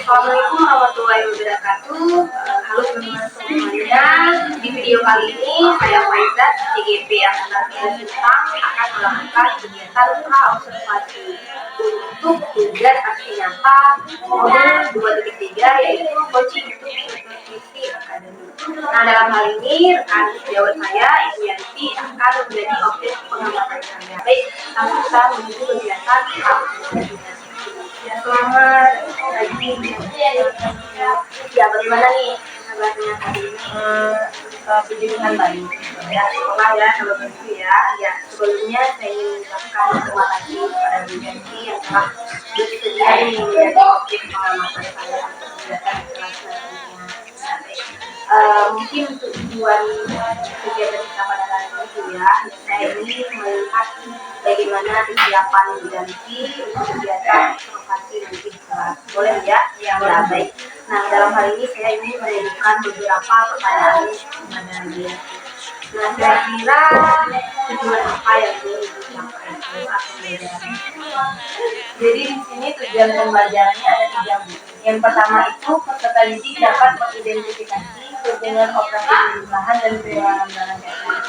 Assalamualaikum warahmatullahi wabarakatuh. Halo teman-teman semuanya. Di video kali ini saya Faizat CGP Angkatan 3 akan melakukan kegiatan observasi untuk tugas aksi nyata modul 2.3 yaitu coaching untuk supervisi akademik. Nah, dalam hal ini rekan sejawat saya Ibu Yanti akan menjadi objek pengamatan saya. Baik, langsung kita menuju kegiatan ya, selamat pagi. Ya, bagaimana nih kabarnya hari ini? Puji Tuhan baik. Ya, sekolah ya kalau begitu ya. Ya, sebelumnya saya ingin mengucapkan terima kasih kepada Bu Yanti yang telah bersedia menjadi objek pengamatan saya kegiatan kelas mungkin untuk tujuan kegiatan kita pada hari ini ya, saya ingin melihat bagaimana kesiapan Bu Yanti untuk kegiatan observasi nanti kelas. Boleh ya? Ya, baik. Nah, dalam hal ini saya ingin menunjukkan beberapa pertanyaan kepada Bu Yanti. Nah, kira-kira tujuan apa yang ingin dicapai saat pembelajaran? Jadi di sini tujuan pembelajarannya ada 3 Bu. Yang pertama itu peserta didik dapat mengidentifikasi hubungan operasi perubahan dan pengulangan barang teknik.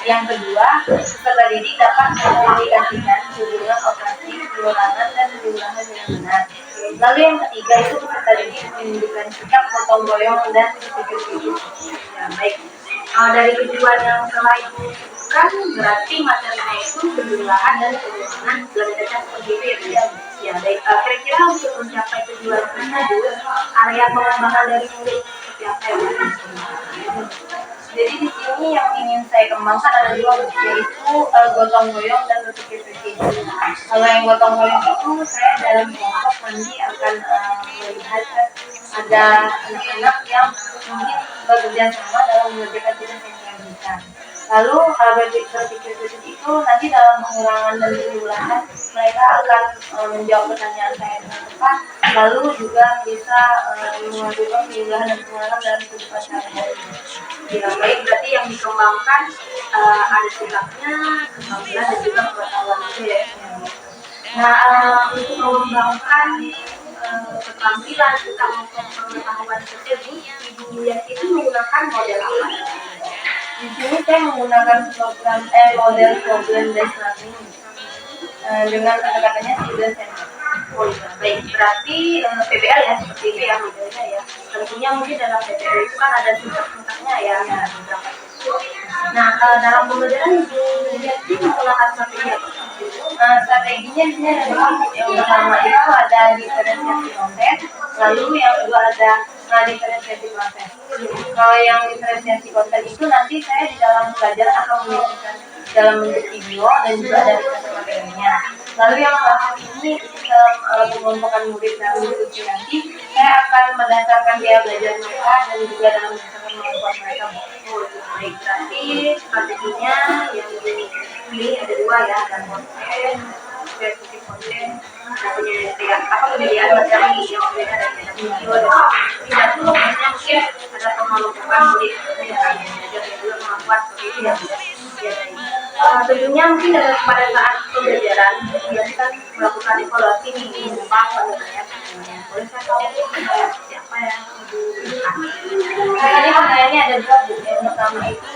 Yang kedua, peserta didik dapat mengidentifikasikan hubungan operasi pengulangan dan pengulangan yang benar. Lalu yang ketiga itu peserta didik menunjukkan sikap gotong royong dan berpikir kritis. Ya, baik. Dari tujuan yang telah kan berarti materinya itu penjumlahan dan pengulangan berdasarkan seperti itu ya. Ya, baik. Kira-kira untuk mencapai tujuan tersebut, area pengembangan dari murid seperti apa ya? Jadi di sini yang ingin saya kembangkan ada 2, yaitu gotong royong dan berpikir kritis. Kalau yang gotong royong itu saya dalam kelompok nanti akan melihat ada anak-anak yang mungkin bekerja sama dalam mengerjakan tugas yang saya berikan. Lalu berpikir kritis itu nanti dalam pengulangan dan pengulangan mereka akan menjawab pertanyaan saya dengan tepat, lalu juga bisa melakukan pengulangan dan pengulangan dalam kehidupan sehari-hari. Ya, baik, berarti yang dikembangkan ada sikapnya, keterampilan dan juga pengetahuan itu ya. Nah, untuk mengembangkan keterampilan serta pengetahuan tersebut, Ibu Yanti itu menggunakan model apa? Di sini saya menggunakan model problem based learning dengan kata-katanya student center. Oh iya, baik. Berarti PBL ya, seperti itu ya modelnya ya. Tentunya mungkin dalam PBL itu kan ada tingkat-tingkatnya ya, ada beberapa. Nah, dalam pembelajaran Ibu Yanti menggunakan strategi apa? Strateginya di sini ada 2. Yang pertama itu ada diferensiasi konten, lalu yang kedua ada diferensiasi proses. Kalau yang diferensiasi konten itu nanti saya di dalam pelajaran akan menyajikan dalam bentuk video dan juga ada materinya. Lalu yang proses ini dalam pengelompokan murid dalam diskusi nanti saya akan berdasarkan biaya belajar mereka dan juga dalam berdasarkan kemampuan mereka. Baik, berarti strateginya yang dipilih ada 2 ya, ada konten, versi konten, pemilihan materi yang berbeda dari video dan itu fokusnya mungkin ada pengelompokan murid yang akan belajar dan juga kemampuan seperti itu ya. Tentunya mungkin pada saat pembelajaran dia kan melakukan evaluasi nih depan penilaian. Boleh saya tahu siapa yang ini pertanyaannya ada 2 Bu. Yang pertama itu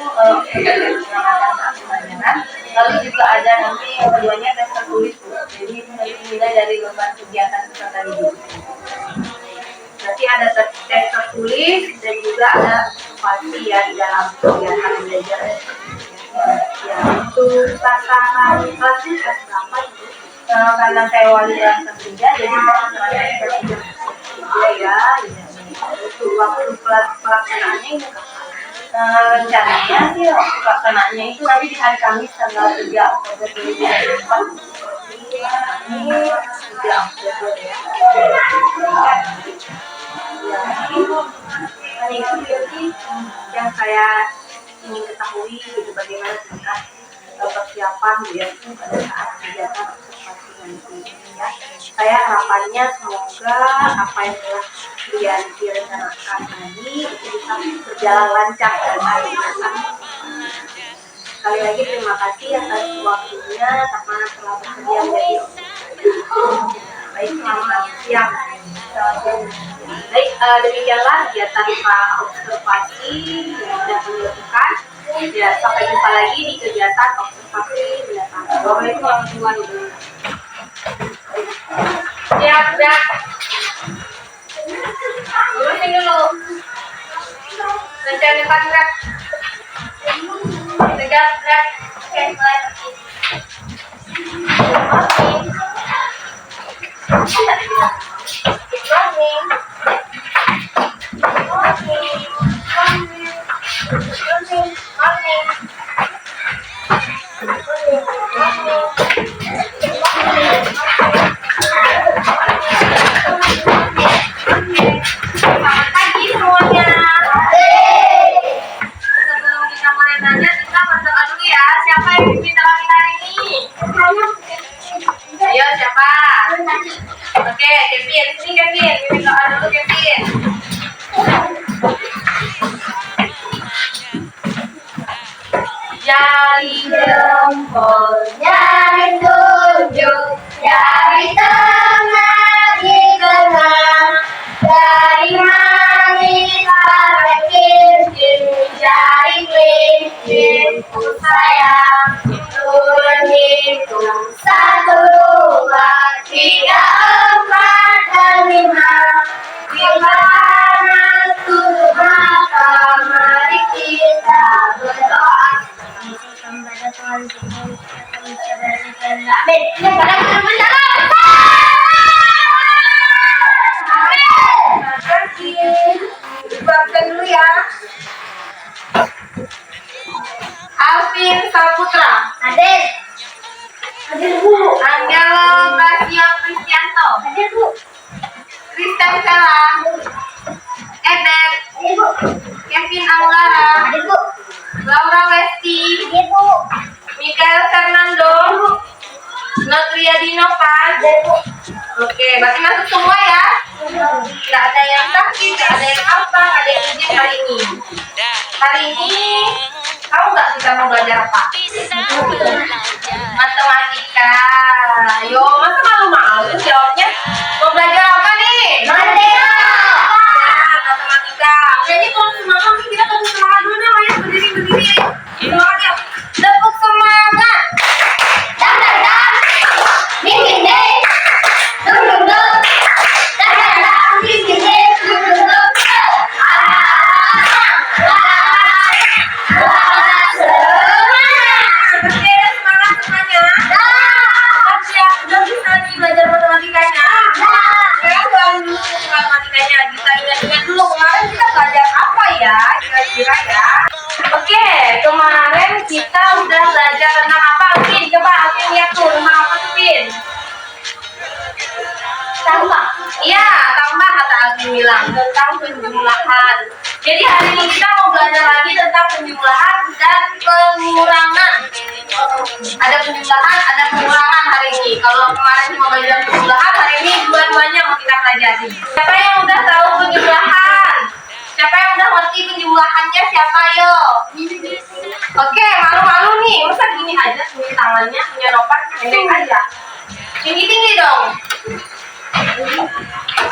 pengamatan saat pembelajaran, lalu juga ada nanti yang keduanya tes tertulis Bu. Jadi itu nanti nilai dari beban kegiatan peserta didik. Berarti ada tes tertulis dan juga ada observasi ya di dalam kegiatan belajar. Ya, untuk sasaran kelasnya kelas berapa itu? Karena saya wali kelas 3, jadi saya kelas 3 ya. Untuk waktu pelaksanaannya ini rencananya sih waktu pelaksanaannya itu nanti di hari Kamis tanggal 3 Oktober 2024. Ini 3 Oktober ya. Itu berarti yang saya ingin ketahui gitu bagaimana tingkat persiapan ya pada saat kegiatan observasi nanti ya. Saya harapannya semoga apa yang telah direncanakan tadi itu bisa berjalan lancar dan kegiatan. Sekali lagi terima kasih atas waktunya karena telah bersedia menjadi objek. Baik, selamat siang. Demikianlah kegiatan observasi yang sudah kami lakukan. Ya, sampai jumpa lagi di kegiatan observasi mendatang. Assalamualaikum warahmatullahi wabarakatuh. Siap, siap. Lurusin dulu. Rencana depan gerak. Tegak, gerak. Oke, mulai. Ayo siapa? Oke, Kevin, sini Kevin, minta dulu Kevin. Jari jempol, jari tunjuk, jari tengah di tengah, jari manis sampai cincin, jari kelingkingku sayang. Turun hitung 1, 2, 3, 4, dan 5. Bila tutup mata, mari kita berdoa. Amin. Buatkan dulu ya. Alvin Saputra. Hadir. Hadir Bu. Angelo Basio Kristianto. Hadir Bu. Kristen Sela. Edek. Hadir Bu. Kevin Aulara. Hadir Bu. Laura Westi. Hadir Bu. Mikael Fernando. Notriadi Novan. Hadir Bu. Oke, berarti masuk semua ya. Tidak ada yang sakit, tidak ada yang apa, ada yang izin hari ini. Hari ini tahu nggak kita mau belajar apa? Matematika. Ayo, masa malu-malu jawabnya? Mau belajar apa nih? Matematika. Kayaknya kalau semangat nih kita tepuk semangat dulu nih, ya berdiri. Semangat ya. Tepuk semangat. Kira-kira ya. Oke, kemarin kita udah belajar tentang apa, Alvin? Coba Alvin lihat tuh tentang apa tuh, Vin? Tambah. Iya, tambah kata Alvin bilang tentang penjumlahan. Jadi hari ini kita mau belajar lagi tentang penjumlahan dan pengurangan. Ada penjumlahan, ada pengurangan hari ini. Kalau kemarin cuma belajar penjumlahan, hari ini dua-duanya mau kita pelajari. Siapa yang udah tahu penjumlahan? Siapa yang udah ngerti penjumlahannya? Siapa yo? Oke, malu-malu nih. Masa gini aja sini tangannya punya nopan pendek aja. Tinggi-tinggi dong.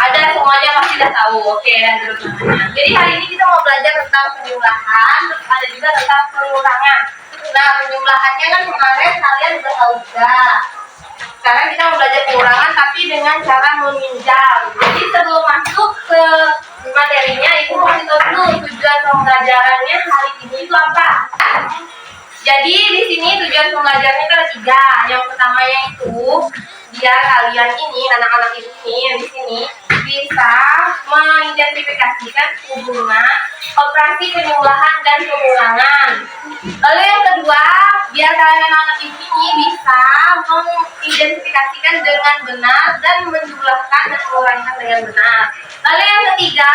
Ada semuanya pasti udah tahu. Oke, dan terus namanya. Jadi hari ini kita mau belajar tentang penjumlahan, terus ada juga tentang pengurangan. Nah, penjumlahannya kan kemarin kalian udah tahu juga. Sekarang kita mau belajar pengurangan tapi dengan cara meminjam. Jadi sebelum masuk ke materinya, Ibu kasih tahu dulu tujuan pembelajarannya hari ini itu apa. Jadi di sini tujuan pembelajarannya itu ada 3. Yang pertamanya itu biar kalian ini, anak-anak Ibu ini yang di sini bisa mengidentifikasikan hubungan operasi penjumlahan dan pengurangan. Lalu yang kedua, biar kalian anak-anak Ibu ini bisa mengidentifikasikan dengan benar dan menjumlahkan dan mengurangkan dengan benar. Lalu yang ketiga,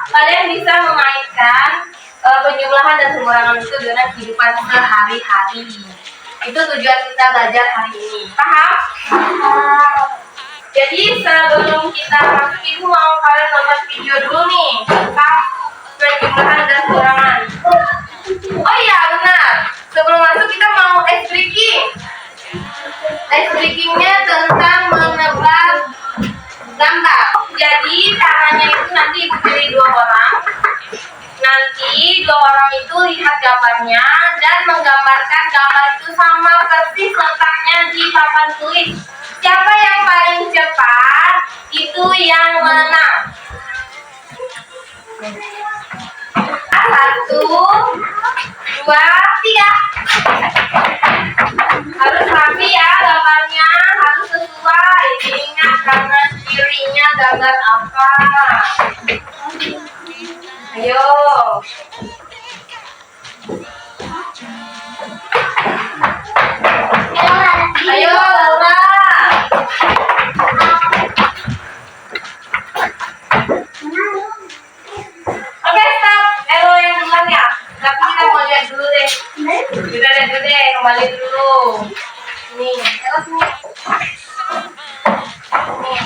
kalian bisa mengaitkan penjumlahan dan pengurangan itu dengan kehidupan sehari-hari. Itu tujuan kita belajar hari ini. Paham? Jadi sebelum kita masuk, Ibu mau kalian nonton video dulu nih tentang penjumlahan dan pengurangan. Oh iya benar. Sebelum masuk kita mau ice breaking. Ice breakingnya tentang menebar gambar. Jadi cara caranya itu nanti Ibu pilih 2 orang. Nanti 2 orang itu lihat gambarnya dan menggambarkan gambar itu sama persis letaknya di papan tulis. Siapa yang paling cepat itu yang menang. 1, 2, 3. Harus rapi ya gambarnya, harus sesuai. Ingat karena cirinya gambar apa. Ayo. Ayo Laura. Oke, stop. Elo yang duluan ya. Tapi kita mau lihat dulu deh. Kita lihat dulu deh, kembali dulu. Nih, Elo sini. Nih.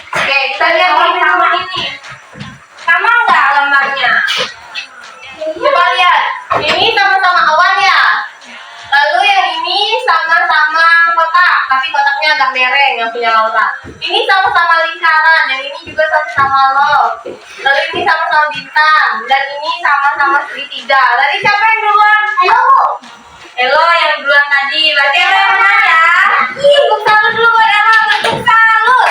Oke, kita lihat ini sama ini. Sama nggak gambarnya? Coba lihat. Ini sama-sama awan ya. Lalu yang ini sama-sama kotak, tapi kotaknya agak mereng yang punya Laura. Ini sama-sama lingkaran, yang ini juga sama-sama love. Lalu ini sama-sama bintang, dan ini sama-sama segitiga. Tadi siapa yang duluan? Elo. Elo yang duluan tadi. Berarti Elo yang menang ya. Tepuk salut dulu buat Elo. Tepuk salut.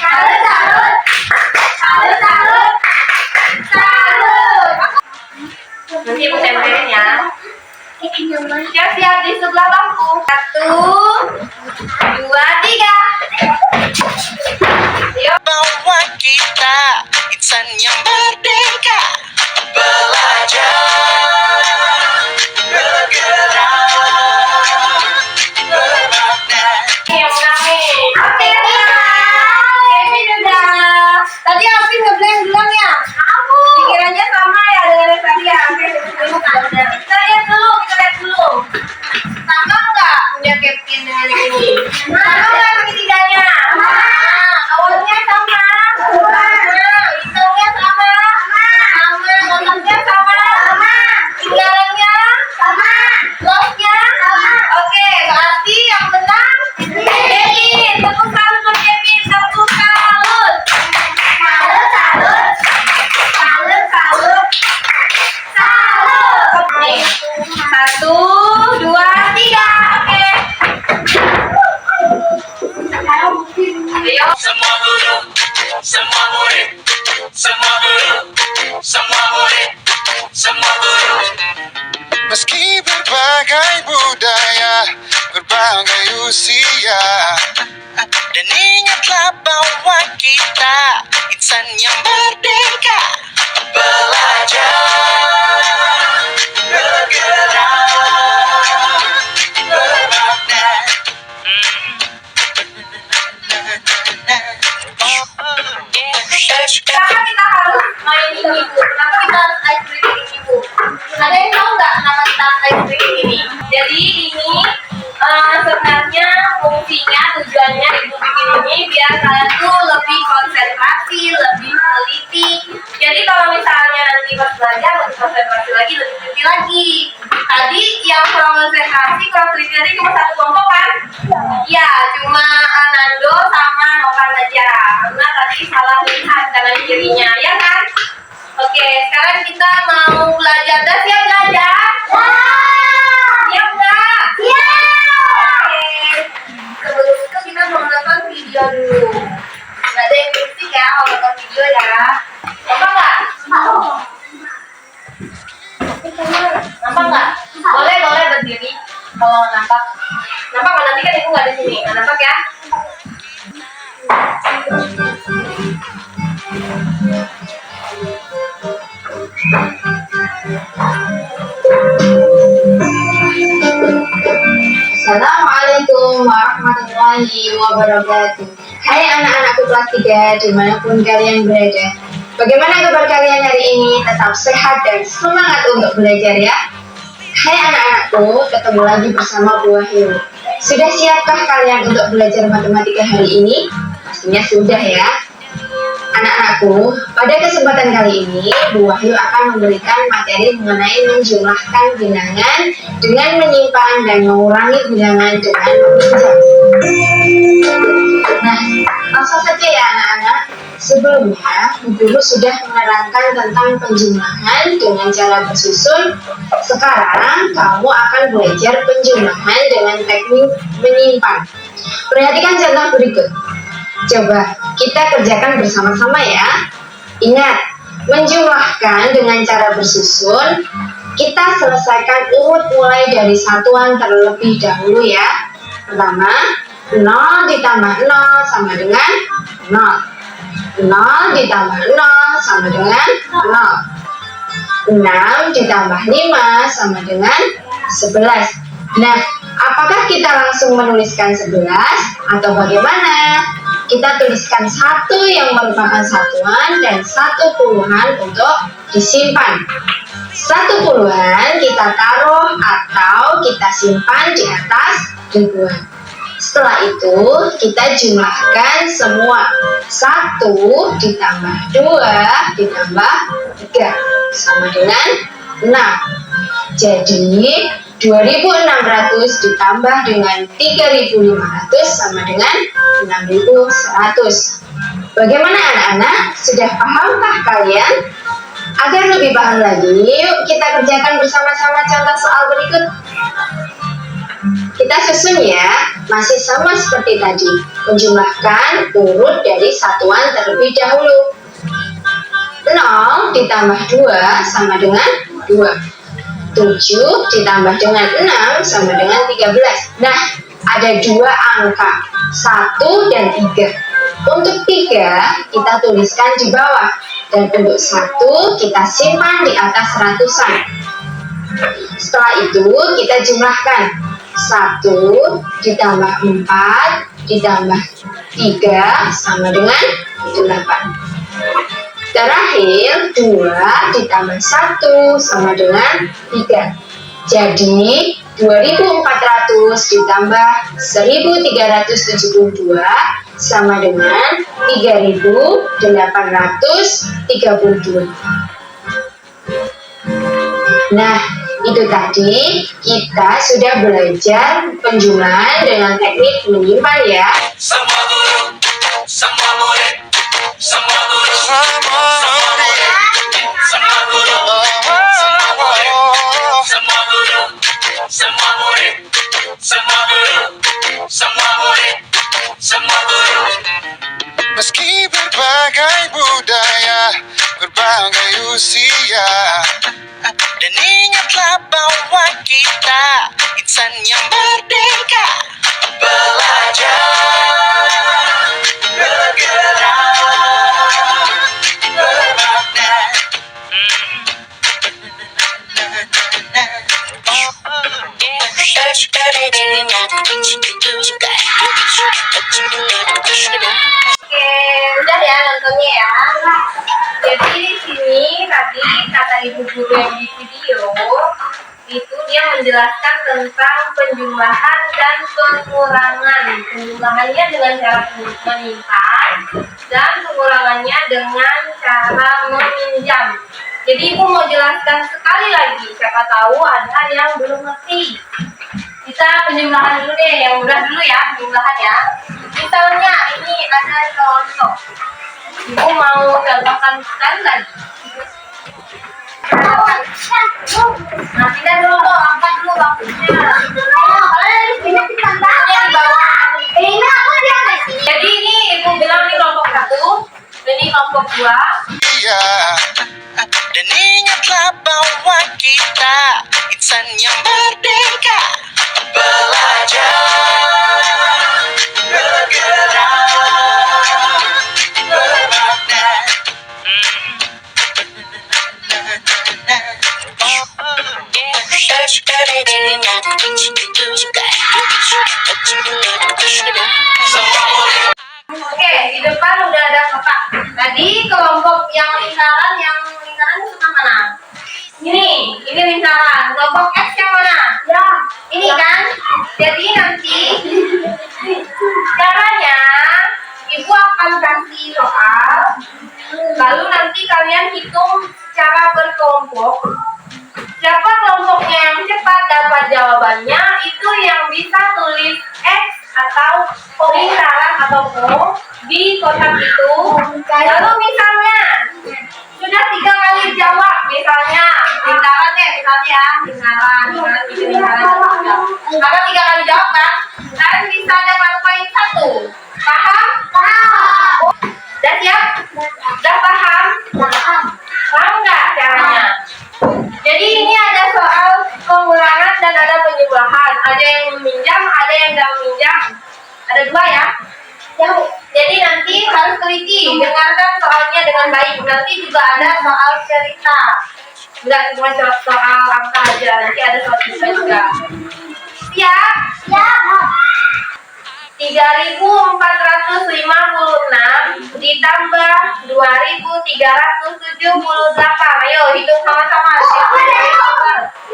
Salut, salut. Salut, salut. Salut. Nanti Ibu tempelin ya. Siap-siap di sebelah bangku. 1, 2, 3. Yuk. Bawa kita insan yang merdeka, belajar, bergerak, bermakna. Yang rame. Oke, Kevin udah. Tadi Alvin ngebleng duluan ya? Aku. Pikirannya sama ya dengan yang tadi ya. Oke, kita lihat dulu. Sama nggak punya Kevin dengan yang ini? Sama nggak segitiganya? Sama. Awalnya sama. Sama. Bintangnya sama. Sama. Kotaknya sama. Tinggalannya sama. Love-nya sama. Oke, berarti yang menang Kevin. Tepuk salut buat Kevin. Tepuk salut. Salut, salut. Salut, salut. Salut. Nih. 1, 2, 3. Oke. Ayo. Semua guru, semua murid, semua guru, semua murid, semua guru. Meski berbagai budaya, berbagai usia, dan ingatlah bahwa kita insan yang merdeka, belajar, bergerak, bermakna. Kenapa kita harus main ini, Bu? Kenapa kita harus ice breaking ini, Bu? Ada yang tahu nggak kenapa kita harus ice breaking ini? Jadi ini sebenarnya fungsinya, tujuannya Ibu bikin ini biar kalian tuh lebih konsentrasi, lebih teliti. Jadi kalau misalnya nanti pas belajar lebih konsentrasi lagi, lebih teliti lagi. Tadi yang kurang konsentrasi, kurang teliti tadi cuma satu kelompok kan? Ya, cuma Nando sama Novan aja. Karena tadi salah lihat kanan kirinya, ya kan? Oke, sekarang kita mau belajar. Udah siap belajar? Siap nggak? Siap. Oke. Sebelum itu kita mau nonton video dulu. Nggak ada yang berisik ya kalau nonton video ya. Nampak nggak? Nampak nggak? Boleh berdiri. Kalau nampak. Nampak kan nanti kan ibu nggak di sini. Nggak nampak ya? Assalamualaikum warahmatullahi wabarakatuh. Hai anak-anakku kelas 3 dimanapun kalian berada. Bagaimana kabar kalian hari ini? Tetap sehat dan semangat untuk belajar ya. Hai anak-anakku, ketemu lagi bersama Bu Wahyu. Sudah siapkah kalian untuk belajar matematika hari ini? Pastinya sudah ya. Anak-anakku, pada kesempatan kali ini, Bu Wahyu akan memberikan materi mengenai menjumlahkan bilangan dengan menyimpan dan mengurangi bilangan dengan meminjam. Nah, langsung saja ya anak-anak. Sebelumnya, Bu Guru sudah menerangkan tentang penjumlahan dengan cara bersusun. Sekarang, kamu akan belajar penjumlahan dengan teknik menyimpan. Perhatikan contoh berikut. Coba kita kerjakan bersama-sama ya. Ingat, menjumlahkan dengan cara bersusun. Kita selesaikan urut mulai dari satuan terlebih dahulu ya. Pertama, 0 ditambah 0 sama dengan 0. 0 ditambah 0 sama dengan 0. 6 ditambah 5 sama dengan 11. Nah, apakah kita langsung menuliskan 11 atau bagaimana? Kita tuliskan 1 yang merupakan satuan dan 1 puluhan untuk disimpan. 1 puluhan kita taruh atau kita simpan di atas ribuan. Setelah itu, kita jumlahkan semua. 1 ditambah 2 ditambah 3 sama dengan 6. Jadi, 2.600 ditambah dengan 3.500 sama dengan 6.100. Bagaimana anak-anak? Sudah pahamkah kalian? Agar lebih paham lagi, yuk kita kerjakan bersama-sama contoh soal berikut. Kita susun ya, masih sama seperti tadi. Menjumlahkan urut dari satuan terlebih dahulu. 0 ditambah 2 sama dengan 2. 7 ditambah dengan 6 sama dengan 13. Nah, ada 2 angka, 1 dan 3. Untuk 3 kita tuliskan di bawah. Dan untuk 1 kita simpan di atas ratusan. Setelah itu kita jumlahkan. 1 ditambah 4 ditambah 3 sama dengan 8. Terakhir, 2 ditambah 1 sama dengan 3. Jadi, 2.400 ditambah 1.372 sama dengan 3.832. Nah, itu tadi kita sudah belajar penjumlahan dengan teknik menyimpan ya. Semua guru, semua murid, semua guru, semua murid, semua guru, semua murid, semua guru, semua murid, semua guru, semua murid, semua guru. Meski berbagai budaya, berbagai usia, dan ingatlah bahwa kita insan yang merdeka. Belajar, bergerak, bermakna. Oke, udah ya nontonnya ya. Jadi di sini tadi kata ibu guru yang di video itu dia menjelaskan tentang penjumlahan dan pengurangan. Penjumlahannya dengan cara menyimpan dan pengurangannya dengan cara meminjam. Jadi ibu mau jelaskan sekali lagi, siapa tahu ada yang belum ngerti. Kita penjumlahan dulu deh, yang mudah dulu ya, penjumlahan ya. Misalnya ini ada contoh. Ibu mau contohkan sekali lagi. Nah, kita dulu dong, angkat dulu waktunya. Jadi ini ibu bilang ini kelompok 1, ini kelompok 2. Iya, dan ingatlah bahwa kita insan yang merdeka. Belajar, bergerak, bermakna. Oke, di depan udah ada kotak. Tadi kelompok yang lingkaran itu sebelah mana? Ini lingkaran. Kelompok X yang mana? Ya, ini kan. Jadi nanti caranya ibu akan kasih soal, lalu nanti kalian hitung secara berkelompok. Siapa kelompoknya yang cepat dapat jawabannya, itu yang bisa tulis X atau lingkaran atau di kotak itu. Lalu misalnya sudah 3 kali jawab, misalnya lingkaran ya, lingkaran bikin lingkaran juga. Maka 3 kali jawab kan, kalian bisa dapat poin 1. Paham? Udah siap? Udah paham? Paham nggak caranya? Jadi ini ada soal pengurangan dan ada penjumlahan. Ada yang meminjam, ada yang nggak meminjam. Ada 2 ya. Jadi nanti harus teliti, dengarkan soalnya dengan baik. Nanti juga ada soal cerita. Enggak cuma soal angka aja, nanti ada soal cerita juga. Siap? Siap. 3.456 ditambah 2.378. Ayo hitung sama-sama.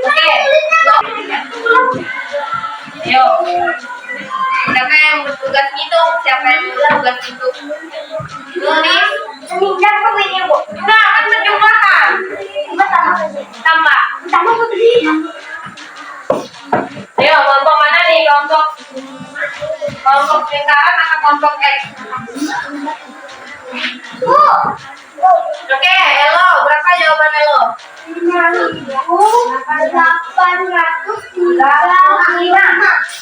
Oke. Ayo. Siapa yang bertugas ngitung? Siapa yang bertugas ngitung? Tulis. Seminjam ke ini, Bu. Enggak, kan penjumlahan. Tambah. Ayo, kelompok mana nih? Kelompok lingkaran atau kelompok X? Bu. Oke, Elo. Berapa jawaban Elo? 5.835.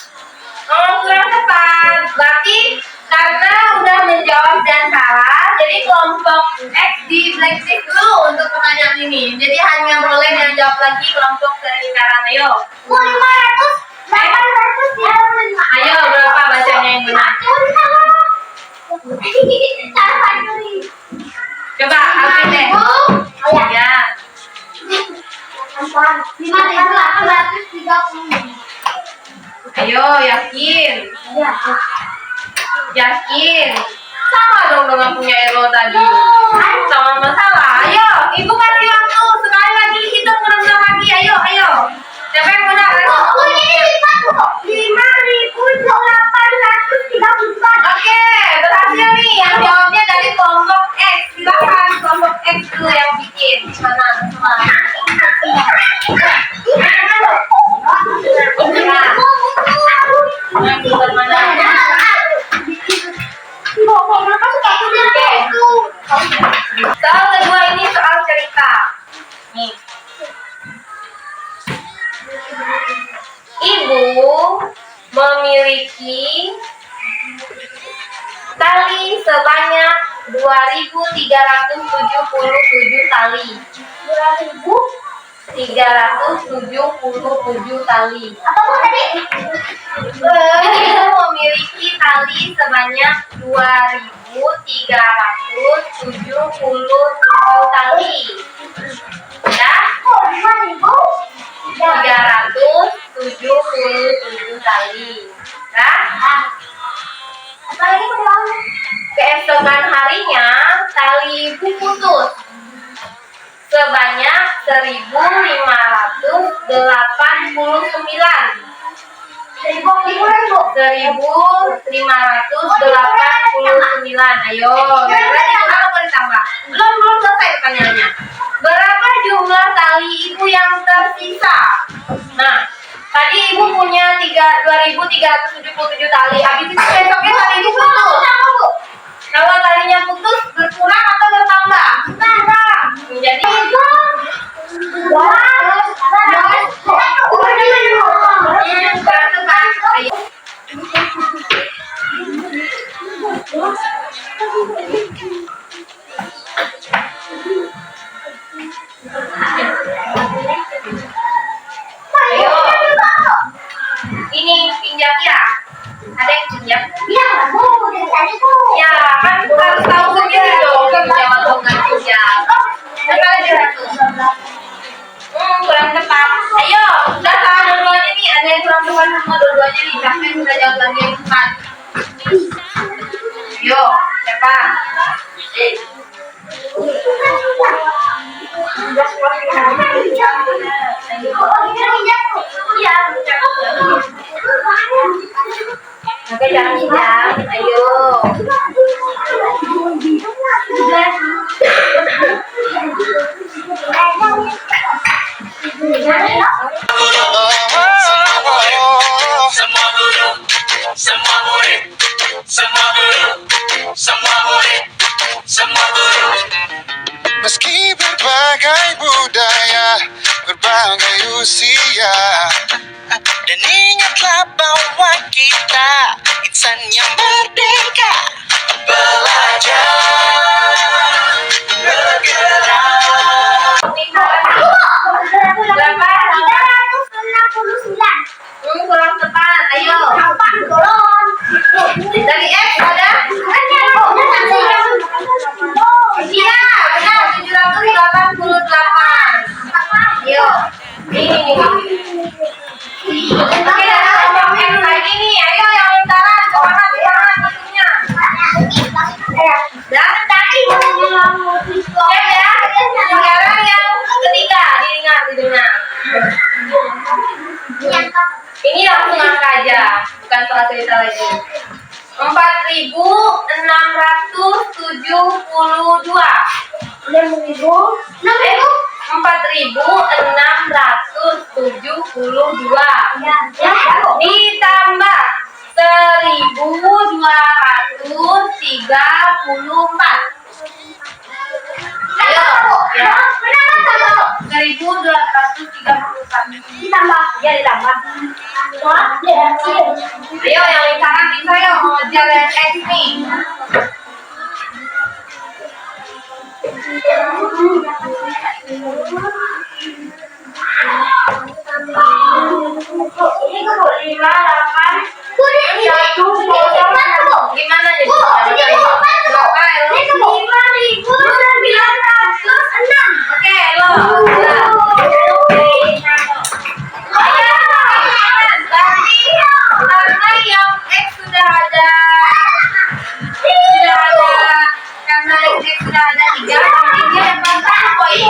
Kurang tepat. Berarti karena udah menjawab dan salah, jadi kelompok X di blacklist dulu untuk pertanyaan ini. Jadi hanya boleh yang jawab lagi kelompok lingkaran. Ayo. 5.835. Ayo, berapa bacanya yang benar? Coba, Alvin deh. Ya. 5.830. Ayo, yakin. Iya. Yakin. Sama dong dengan punya Elo tadi. Sama masalah. Ayo, Ibu kasih waktu. Sekali lagi hitung benar lagi. Ayo. Siapa yang benar? Elo. 5.834. Oke, berhasil nih. Yang jawabnya dari kelompok X. Silakan kelompok X dulu yang bikin. Mana? Soal kedua ini soal cerita. Nih. Ibu memiliki tali sebanyak 2.377 tali. 377 tali. Apa Bu tadi? Ibu memiliki tali sebanyak 2.377 tali. Ya? 377 tali. Nah, Apalagi perlawanan. keesokan harinya tali ibu putus sebanyak 1.589. 1.589. Ayo, kira-kira dikurang atau ditambah? Belum selesai pertanyaannya. Berapa jumlah tali ibu yang tersisa? Nah, tadi ibu punya 2.377 tali. Habis itu besoknya tali ibu putus. Kalau talinya putus, berkurang atau bertambah? Jadi ayo, ini pinjam ya? Ada yang pinjam? Iya, Bu, dari tadi Bu. Ya, kan harus tahu sendiri dong pinjam atau nggak pinjam. Coba aja. Kurang tepat. Ayo, udah salah dua-duanya nih. Ada yang kurang tepat sama dua-duanya nih. Siapa yang udah jawab lagi yang tepat? Ayo, siapa? Iya, oke, jangan pinjam. Ayo. Semua guru, semua murid, semua guru, semua usia. Dan ingatlah bahwa kita insan yang merdeka. Belajar, bergerak. Berapa? 369. Kurang tepat, ayo. Apaan golon? Dari X ada? Iya, benar, 788. Ayo. Ini. Oke, ada kelompok X lagi nih. Ayo yang lingkaran, semangat hitungnya. Dan tadi cek ya. Sekarang yang ketiga, diingat hidungnya. Ini langsung angka aja, bukan soal cerita lagi. 4.672. 4.672. Ditambah 1.234. Ayo, ya. 1.234. Ditambah. Ayo yang lingkaran bisa yuk mau ngejar yang X nih. Ini ke 5, 8, 1, 0. Gimana nih? Berapa ya? 5.906. Oke, lo. Karena yang X sudah ada, karena yang X sudah ada 3, nanti dia dapat 1 poin.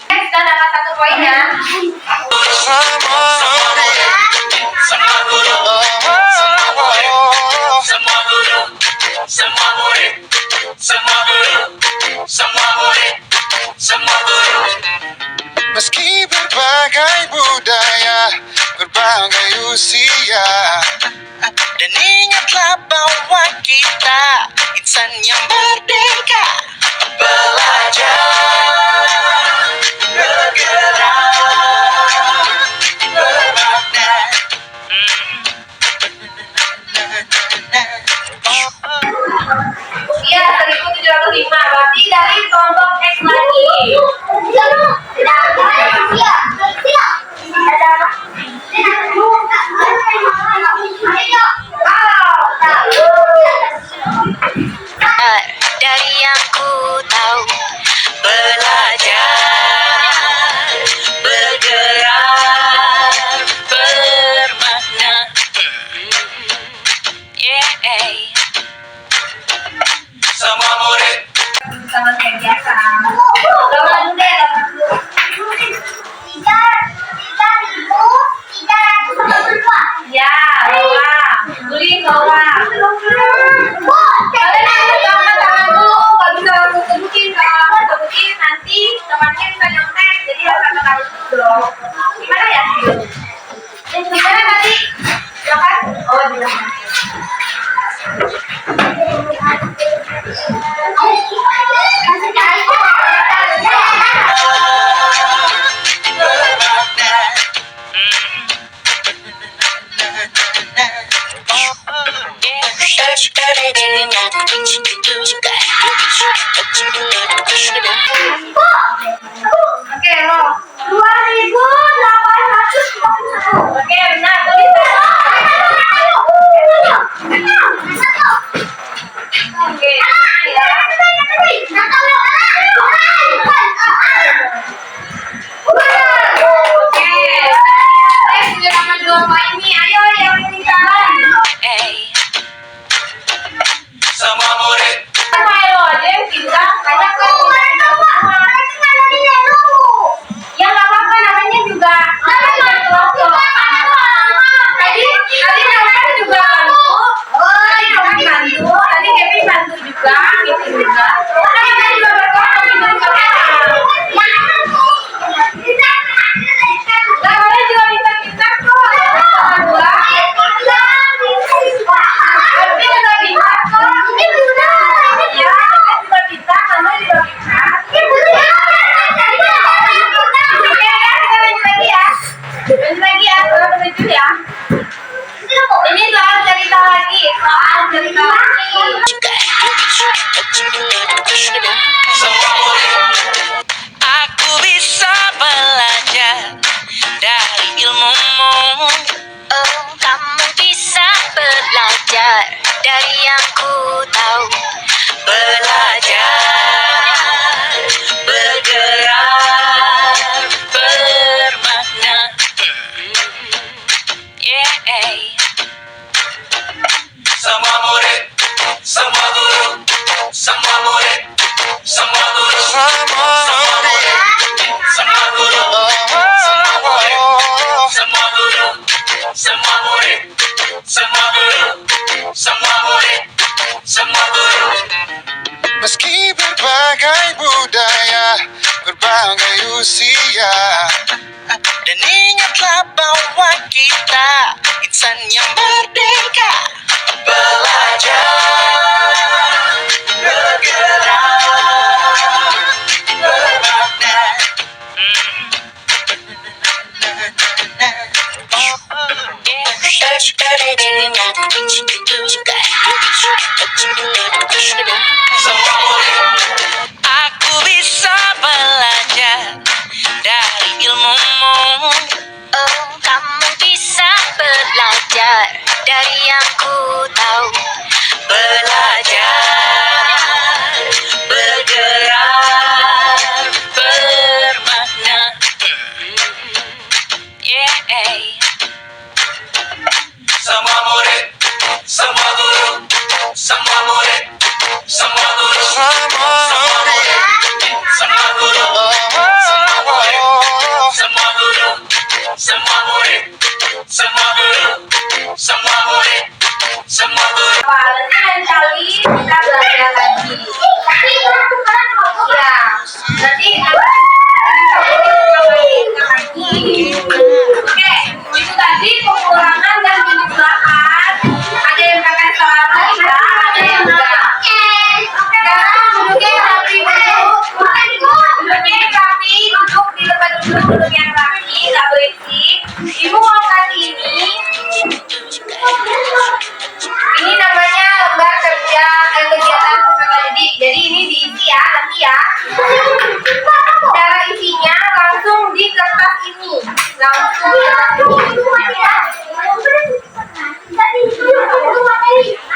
X sudah dapat 1 poin ya. Semua guru, semua guru, semua murid, semua guru, semua murid, semua guru. Meski berbagai budaya, berbagai usia, dan ingatlah bahwa kita insan yang merdeka. Belajar, bergerak, bermakna. Iya, 1.705. Berarti dari kelompok X lagi. Dari yang ku tahu, belajar, bergerak, bermakna. Semua murid Sama kayak biasa. Lama dulu deh, lama dulu. 3.382. Ya, bawah. Tulis bawah. Kalian harus angkat tangan dulu, nggak bisa langsung sebutin. Kalau langsung sebutin nanti temannya bisa nyontek, jadi harus angkat tangan dulu dong. Gimana ya? Gimana tadi? Silakan. Oh, bilang. Oke, lo. 2.891. Oke, benar. Tulis. Oke, ya. Oke. Sudah dapat 2 poin nih. Ayo yang ini kalah. semua murid. Sama lo aja yang pintar. Banyak kan. Ya nggak apa-apa, namanya juga. Tadi Roman juga bantu. Tadi Kevin bantu juga. Gitu. semua murid. Aku bisa belajar dari ilmumu. Oh, kamu bisa belajar dari yang ku tahu. Belajar, bergerak, bermakna. Yeah. Semua murid, semua guru, semua murid, semua guru, semua murid, semua guru, semua murid, semua guru, semua murid, semua guru, semua murid, semua guru. Meski berbagai budaya, berbagai usia, Dan ingatlah bahwa kita insan yang merdeka. Belajar, bergerak, bermakna. Semua murid. Aku bisa belajar dari ilmumu. Oh, kamu bisa belajar dari yang ku tahu. Belajar, bergerak, bermakna. Yeah. Semua murid, semua guru, semua murid, semua guru, semua murid, semua guru, semua murid, semua guru, semua murid, semua guru, semua murid, semua guru. Nanti lain kali kita belajar lagi. Ya, nanti Oke, itu tadi pengulangan dan penjelasan. Ada yang kakak salah ya, ada yang enggak. Sekarang duduknya rapi dulu. Duduknya rapi, duduk di tempat duduk yang rapi, nggak berisik. Ibu mau kasih ini. Ini namanya lembar kerja kegiatan peserta didik. Jadi ini diisi ya nanti ya. Cara isinya langsung di kertas ini, langsung di kertas ini.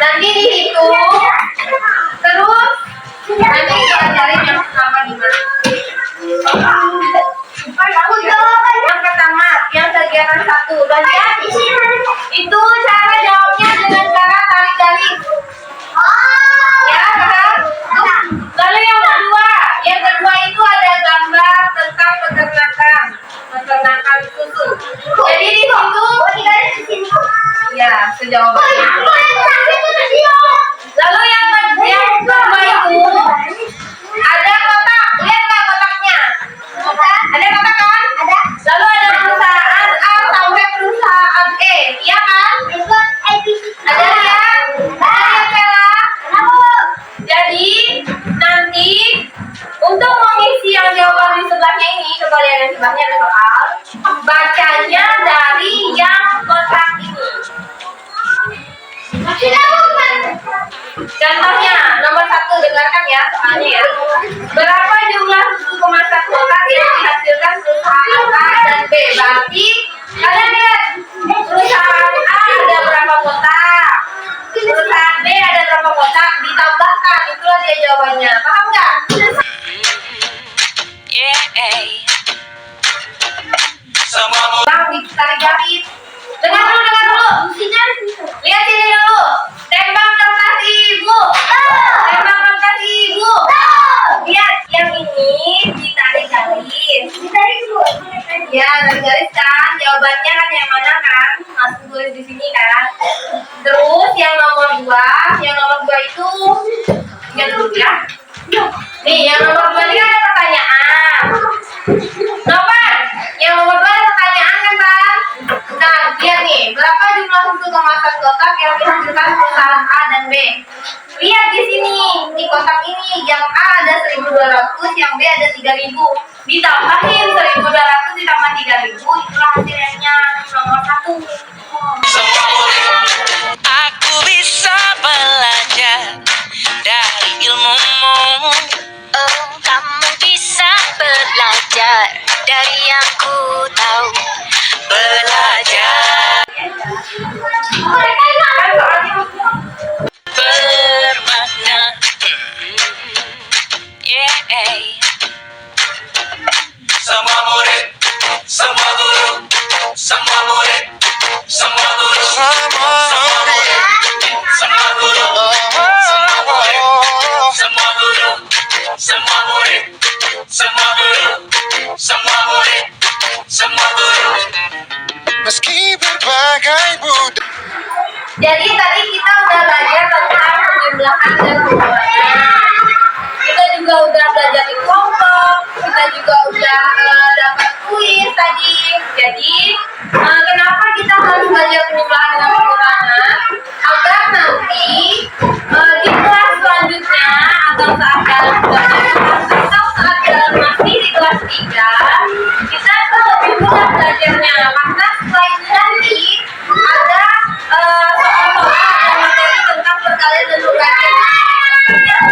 Nanti dihitung, terus nanti diajarin yang pertama gimana. Yang pertama, yang kegiatan 1, bagian itu cara jawabnya dengan cara tarik garis. Ya, benar? Lalu yang kedua itu ada gambar tentang peternakan susu. Jadi di situ, ya, sejawabannya. Lalu yang kedua itu ada kotak, lihat nggak kotaknya? Ada kotak kan? Ada. Lalu ada perusahaan A sampai perusahaan E, iya kan? Ada lihat? Ada lihat Bella? Jadi nanti untuk mengisi yang jawaban di sebelahnya ini, coba lihat yang sebelahnya ada soal. Bacanya dari yang kotak ini. Contohnya, nomor 1, dengarkan ya soalnya ya. Berapa jumlah susu kemasan kotak yang dihasilkan perusahaan A dan B? Berarti kalian lihat, perusahaan A ada berapa kotak, perusahaan B ada berapa kotak, ditambahkan, itulah dia jawabannya. Paham nggak? Semua murid. Bang, ditarik garis. Dengar dulu. Lihat sini dulu. Tembak kertas ibu. Tembak kertas ibu. Lihat, yang ini ditarik garis. Ya, tarik garis kan. Jawabannya kan yang mana kan? Langsung tulis di sini kan. Terus yang nomor 2 itu lihat dulu ya. Nih, yang nomor 2 ini kan ada pertanyaan. Nopan, yang nomor 2 ada pertanyaan kan, Bang? Nah, lihat nih, berapa jumlah susu kemasan kotak yang dihasilkan perusahaan A dan B? Lihat di sini, di kotak ini, yang A ada 1.200, yang B ada 3.000. Ditambahin 1.200 ditambah 3.000, itulah hasilnya nomor 1. Semua murid. Aku bisa belajar dari ilmumu. meski berbagai budaya. Jadi tadi kita udah belajar tentang penjumlahan dan pengurangan. Kita juga udah belajar di kelompok. Kita juga udah dapat kuis tadi. Jadi kenapa kita harus belajar penjumlahan dan pengurangan? Agar nanti di kelas selanjutnya atau saat dalam pelajaran atau saat dalam masih di kelas 3 kita tuh lebih mudah belajarnya, karena setelah itu nanti ada soal-soal dan materi tentang perkalian dan pembagian.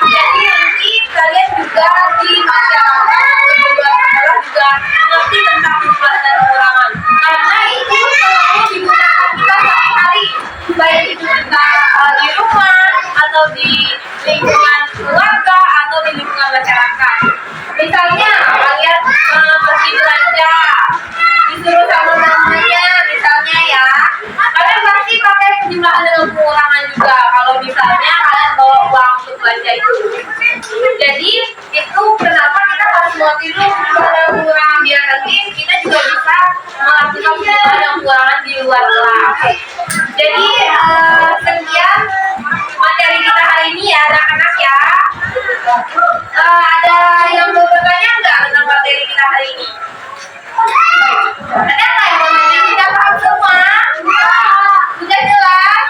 Jadi nanti kalian juga di masyarakat atau di luar sekolah juga mengerti tentang penjumlahan dan pengurangan, karena itu selalu digunakan kita sehari-hari, baik itu kita di rumah atau di lingkungan keluarga atau di lingkungan masyarakat. Misalnya kalian pergi belanja, disuruh sama mamanya misalnya ya, kalian pasti pakai penjumlahan dan pengurangan juga kalau misalnya kalian bawa uang untuk belanja itu. Jadi itu kenapa kita harus mengerti dulu penjumlahan dan pengurangan, biar nanti kita juga bisa melakukan penjumlahan dan pengurangan di luar kelas. Jadi sekian materi kita hari ini ya anak-anak ya. Ada yang mau bertanya nggak tentang materi kita hari ini? Ada nggak yang mau nanya? Sudah paham semua? Sudah jelas?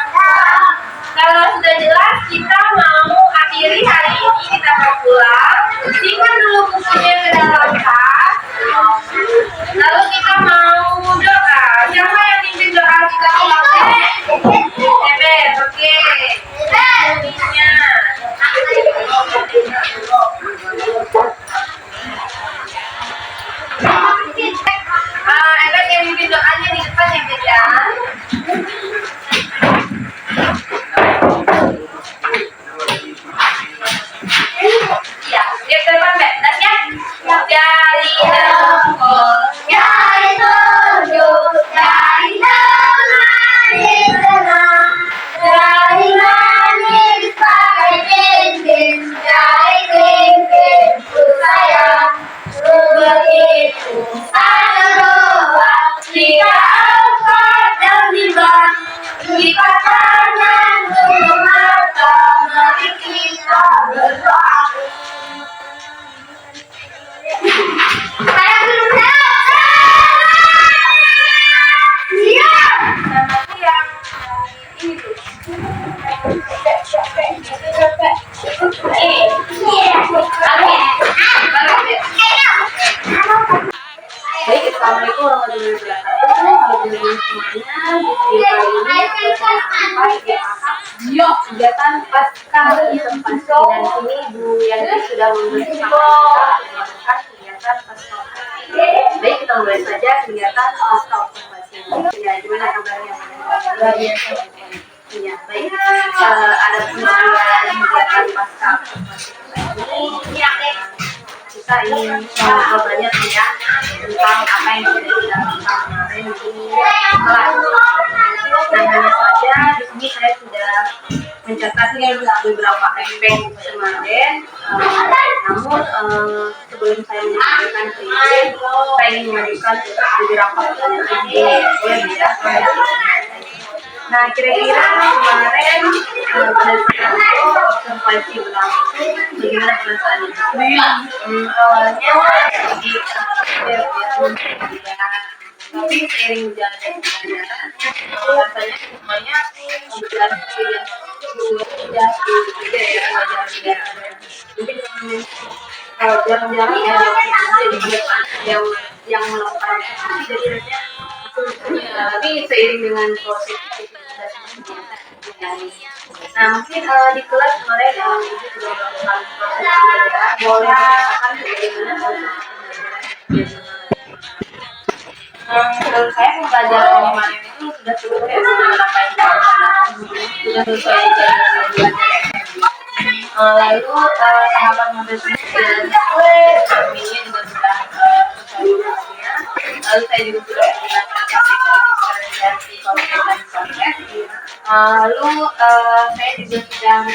Kalau sudah jelas, kita mau akhiri hari ini, kita mau pulang. Simpan dulu bukunya ke dalam tas. Lalu kita mau doa. Siapa yang mimpin doa kita pulang? Ebet, oke. Bukunya. Ebet yang mimpin doanya di depan ya, Ebet ya. Ya, dia ke depan, Mbak. Dan ya, dari dengkul, dari tunjuk, dari tangan dikenang, dari manis pakai cincin, dari cincin ku sayang, begitu ada doa, jika angkat dan dibang, jika tangan untuk mata, mari kita berdoa. Saya belum iya. Selamat siang. Ini tuh. Ini. Baik, assalamualaikum warahmatullahi wabarakatuh. Halo teman-teman semuanya. Di video kali ini kegiatan pasca investasi, dan ini Bu Yanti sudah memberitahukan kegiatan pasca. Baik, kita mulai saja kegiatan pasca observasi. Ya, gimana kabarnya? Luar biasa. Iya, baik. Ada penampilan kegiatan pasca observasi ini. Kita ingin ngobrol banyak ya tentang apa yang sudah dilakukan kemarin di kelas. Dan hanya saja di sini saya sudah mencatat beberapa aspek kemarin. Namun sebelum saya menyampaikan ke ibu, saya ingin mengajukan beberapa pertanyaan. Boleh ya? Nah, kira-kira kemarin pada saat observasi berlangsung, bagaimana perasaannya? Awalnya tapi seiring jalannya pembelajaran, rasanya semuanya pembelajaran yang sudah beda ya, mungkin jarang-jarang ya yang melakukan jadi rasanya tapi seiring dengan proses itu sudah semakin. Nah, mungkin di kelas kemarin ibu sudah melakukan proses pembelajaran. Boleh dikatakan bagaimana proses pembelajaran? Menurut saya pembelajaran kemarin itu sudah cukup ya, sudah sesuai dengan belajar. Lalu tahapan membersihkan cerminnya juga sudah sesuai waktunya. Lalu saya juga sudah menggunakan aplikasi konten. Lalu saya juga sedang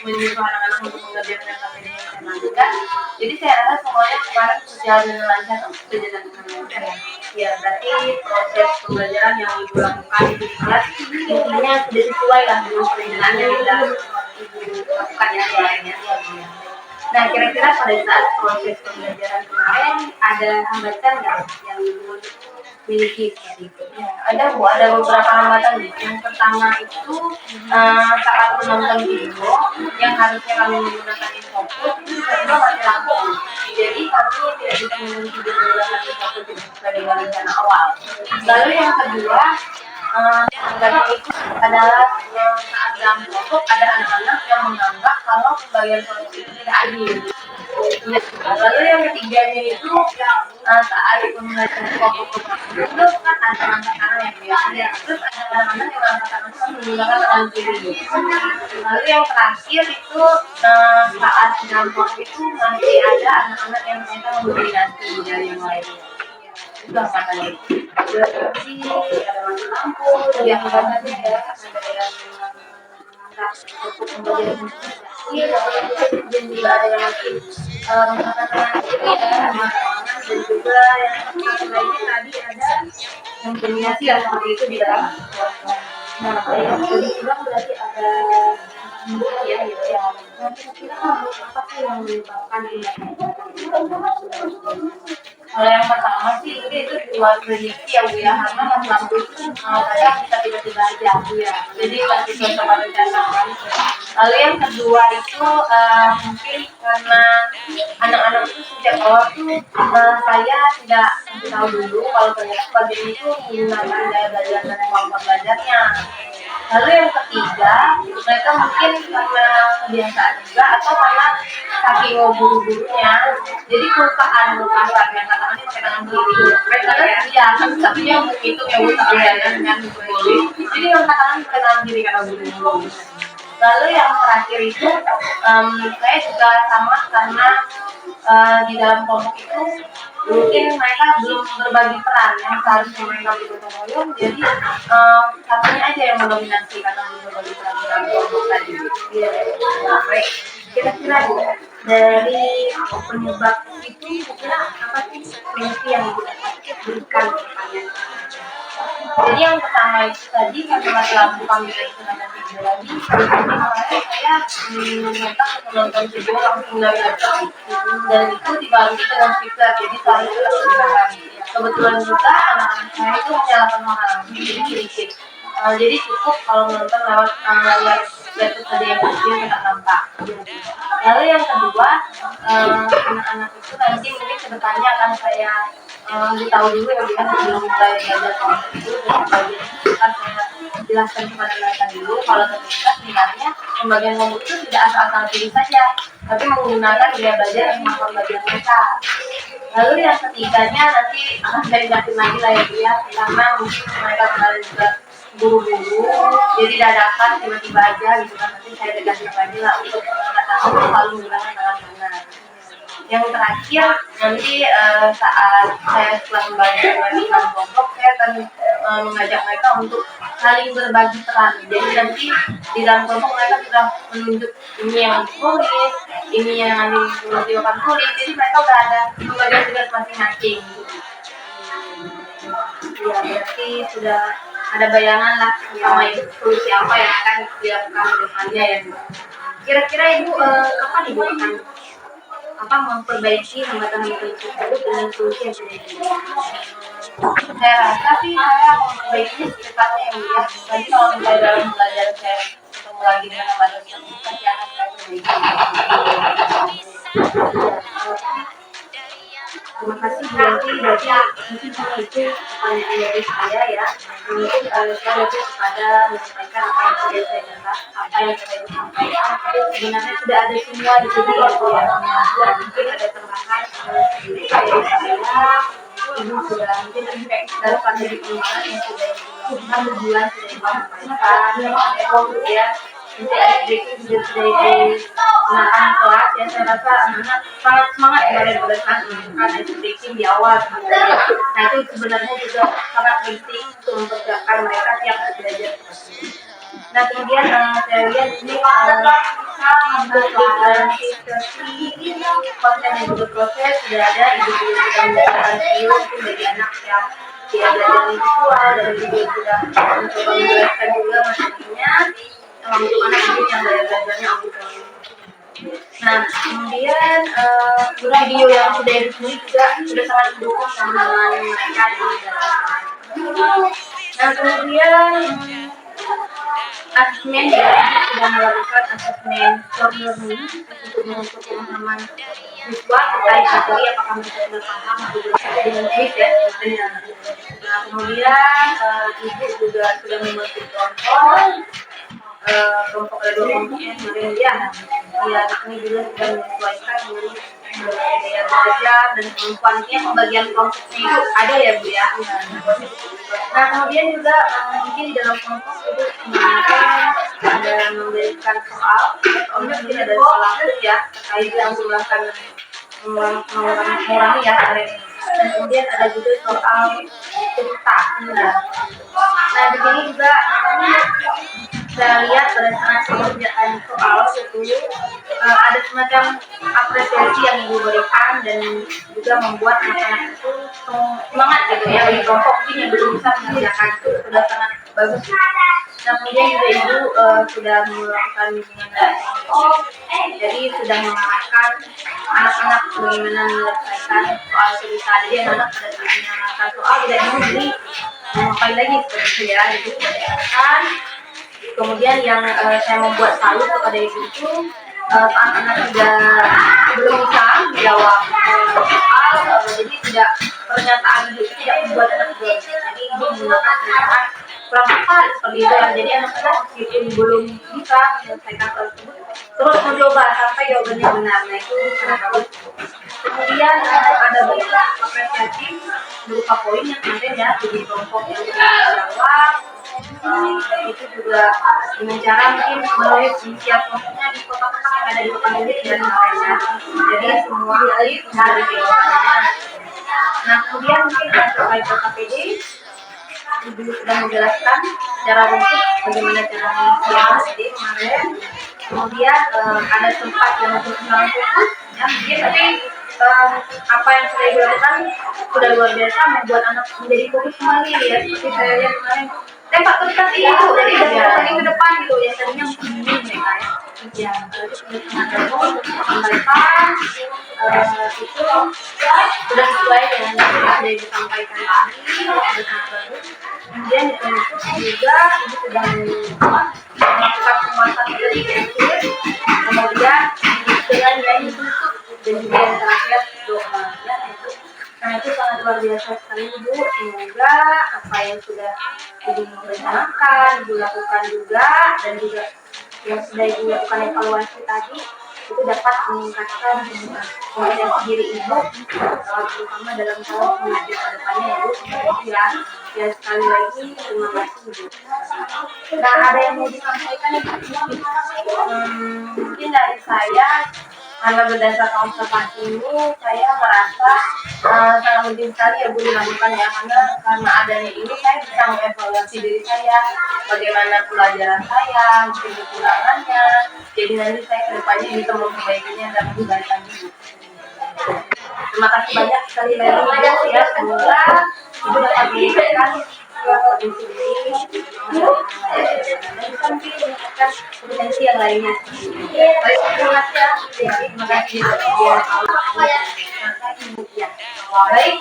menyuruh anak-anak untuk mengerjakan materi yang saya lakukan. Jadi saya rasa semuanya kemarin berjalan dengan lancar, berjalan dengan lancar. Ya, berarti proses pembelajaran yang ibu lakukan di kelas intinya sudah sesuai lah dengan perjalanan yang sudah ibu lakukan ya lainnya. Nah, kira-kira pada saat proses pembelajaran kemarin ada hambatan nggak yang ibu miliki seperti itu? Ya, ada beberapa hambatan. Yang pertama itu saat menonton video yang harusnya kami menggunakan infokus itu tiba-tiba mati lampu. Jadi kami tidak bisa menonton video menggunakan infokus sesuai dengan rencana awal. Lalu yang kedua, hambatan itu adalah saat dalam kelompok ada anak-anak yang menganggap kalau pembagian kelompok itu tidak adil. Ya, lalu yang ketiganya itu saat pembelajaran kelompok itu kan ada anak-anak yang biasa, terus ada anak-anak yang anak-anak itu menggunakan tangan kiri. Lalu yang terakhir itu saat dalam kelompok itu masih ada anak-anak yang ternyata mendominasi dari yang lainnya. Itu apa tadi? Berarti ada mati lampu, yang katanya ya ada yang menganggap untuk pembelajaran dan juga ada yang masih menggunakan kiri dan juga yang lainnya tadi ada yang dominasi ya seperti itu di dalam. Nah, yang tadi bilang berarti ada ya gitu ya. Nah, kira-kira apa sih yang menyebabkan ini? Kalau yang pertama sih itu di luar prediksi ya Bu ya, karena mas lampu itu kadang bisa tiba-tiba aja Bu ya, jadi nggak sesuai sama rencana kan. Lalu yang kedua itu mungkin karena anak-anak itu sejak awal tuh saya tidak tahu dulu kalau ternyata bagian itu menggunakan daya belajar dan kemampuan belajarnya. Lalu yang ketiga, mereka mungkin karena kebiasaan juga atau karena saking buru-burunya, jadi kelupaan kasar yang katakannya pakai tangan kiri. Mereka ya, tapi yang menghitung ya usaha belajar dengan kiri. Jadi yang katakan pakai tangan kiri karena buru-buru. Lalu yang terakhir itu, saya juga sama karena di dalam kelompok itu mungkin mereka belum berbagi peran yang seharusnya mereka bergotong royong, jadi satunya aja yang mendominasi karena belum berbagi peran di dalam kelompok tadi. Iya, nah, baik. Kira-kira dari penyebab itu, kira apa sih solusi yang diberikan kepadanya? Jadi yang pertama itu tadi karena mati lampu kami itu nanti video lagi. Jadi saya meminta menonton video langsung dari laptop dan itu dibantu dengan speaker, jadi suara itu langsung didengar. Kebetulan juga anak-anak saya itu menyalakan mahal, jadi sedikit. Jadi cukup kalau menonton lewat layar laptop tadi yang kecil tidak nampak. Lalu yang kedua, anak-anak itu nanti mungkin kedepannya akan saya tahu dulu ya biar sebelum mulai belajar kelompok itu bagian akan saya jelaskan kepada mereka dulu kalau ternyata sebenarnya pembagian kelompok itu tidak asal-asal pilih saja, tapi menggunakan gaya belajar yang mampu belajar mereka. Lalu yang ketiganya nanti akan saya jelasin lagi lah ya Bu ya, karena mungkin mereka kemarin juga buru-buru, jadi dadakan tiba-tiba aja gitu kan, nanti saya tegaskan lagi lah untuk mengatakan selalu menggunakan tangan kanan. Yang terakhir nanti saat saya setelah membaca dalam kelompok, saya akan mengajak mereka untuk saling berbagi peran. Jadi nanti di dalam kelompok mereka sudah menunjuk ini yang tulis, ini yang nanti akan tulis. Jadi mereka sudah ada membagikan tugas masing-masing. Ya, berarti sudah ada bayangan lah sama solusi apa yang akan dilakukan ke depannya ya. Kira-kira Ibu kapan Ibu akan memperbaiki hambatan-hambatan tersebut dengan solusi yang sudah diberikan? Saya rasa sih saya memperbaikinya secepatnya yang dia. Jadi kalau misalnya dalam belajar saya ketemu lagi dengan hambatan tersebut, pasti akan saya perbaiki. Terima kasih Bu Yanti, berarti mungkin hanya itu pertanyaan dari saya ya. Mungkin saya lebih kepada menyampaikan apa yang sudah saya dengar, apa yang saya sampaikan. Sebenarnya sudah ada semua di sini ya Bu ya. Mungkin ada tambahan dari saya. Ibu sudah mungkin dari pandemi kemarin yang sudah 6 bulan sudah disampaikan. Kemudian nanti ada sedikit sudah digunakan kelas ya, saya rasa anak-anak sangat semangat kemarin pada saat menggunakan sedikit di awal. Nah itu sebenarnya juga sangat penting untuk mempersiapkan mereka siap belajar. Nah kemudian saya lihat ini untuk sesi konten dan juga proses sudah ada ibu guru sudah menjelaskan video mungkin bagi anak yang tidak belajar visual dan juga sudah mencoba menjelaskan juga materinya untuk anak mungkin yang belajarnya auditori. Nah kemudian video yang sudah disini juga sudah sangat mendukung teman-teman mereka di dalam. Nah kemudian asesmen ya, sudah melakukan asesmen short learning untuk mengukur teman-teman siswa terkait materi apakah mereka sudah paham atau belum dengan quiz ya. Nah kemudian ibu juga sudah membuat kelompok ada 2 kelompoknya kemarin ya. Ya ini juga sudah menyesuaikan dengan gaya belajar dan kemampuannya pembagian kelompoknya itu ada ya Bu ya. Nah kemudian juga mungkin di dalam kelompok itu ada memberikan soal mungkin ada soal ya terkait yang menggunakan mengurangi ya dan kemudian ada juga soal cerita. Nah di sini juga saya lihat pada saat pengerjaan soal itu ada semacam apresiasi yang ibu berikan dan juga membuat anak-anak itu semangat gitu ya di kelompok ini yang belum bisa mengerjakan itu sudah sangat bagus. Nah kemudian juga ibu sudah melakukan bimbingan dari kelompok, jadi sudah mengarahkan anak-anak bagaimana menyelesaikan soal cerita. Jadi anak-anak pada saat menyelesaikan soal tidak ingin ngapain lagi seperti itu ya, jadi sudah diarahkan. Kemudian yang saya membuat salut kepada ibu itu saat anak belum bisa menjawab soal, jadi tidak pernyataan ibu itu tidak membuat anak down. Jadi ibu menggunakan pernyataan kurang tepat seperti itu ya. Jadi anak-anak meskipun belum bisa menyelesaikan soal tersebut terus mencoba sampai jawabannya benar. Nah itu sangat bagus. Kemudian ada beberapa apresiasi berupa poin yang kemarin ya di kelompok yang menjawab. Itu juga dengan cara mungkin menulis inisial kelompoknya di kotak-kotak yang ada di depan murid dan lainnya. Jadi semua alif dari jawabannya. Nah kemudian mungkin terkait KPD ibu sudah menjelaskan secara runtut bagaimana cara mengisi KPD kemarin. Kemudian ada sempat yang untuk kenalan fokus ya mungkin tapi apa yang sudah dilakukan sudah luar biasa membuat anak menjadi fokus kembali ya seperti saya lihat kemarin. Pak terus itu jadi dari ke depan gitu ya tadinya mungkin mereka ya itu mereka itu sudah sesuai dengan yang sudah disampaikan tadi sudah sangat bagus. Kemudian itu juga itu sudah melakukan pembahasan dari kemudian dengan nilai ditutup dan juga yang terakhir doa ya itu. Nah itu sangat luar biasa sekali ibu. Semoga apa yang sudah ibu rencanakan, ibu lakukan juga dan juga yang sudah ibu lakukan evaluasi tadi itu dapat meningkatkan kompetensi diri ibu terutama dalam hal mengajar ke depannya ya ibu. Ya sekali lagi terima kasih ibu. Nah ada yang mau disampaikan ibu? Mungkin dari saya karena berdasarkan observasi ini saya merasa sangat penting sekali ya Bu dilakukan ya karena adanya ini saya bisa mengevaluasi diri saya bagaimana pelajaran saya mungkin kekurangannya jadi nanti saya kedepannya bisa memperbaikinya dan lebih baik lagi. Terima kasih banyak sekali lagi ya semoga Ibu dapat meningkatkan potensi diri dan bisa mungkin meningkatkan potensi yang lainnya. Baik, terima kasih ya. Terima kasih ya. Baik,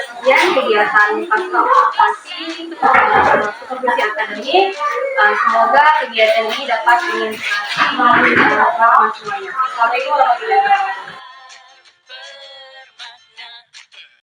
sekian kegiatan pasca observasi supervisi akademik. Semoga kegiatan ini dapat menginspirasi teman-teman semuanya. Assalamualaikum warahmatullahi wabarakatuh.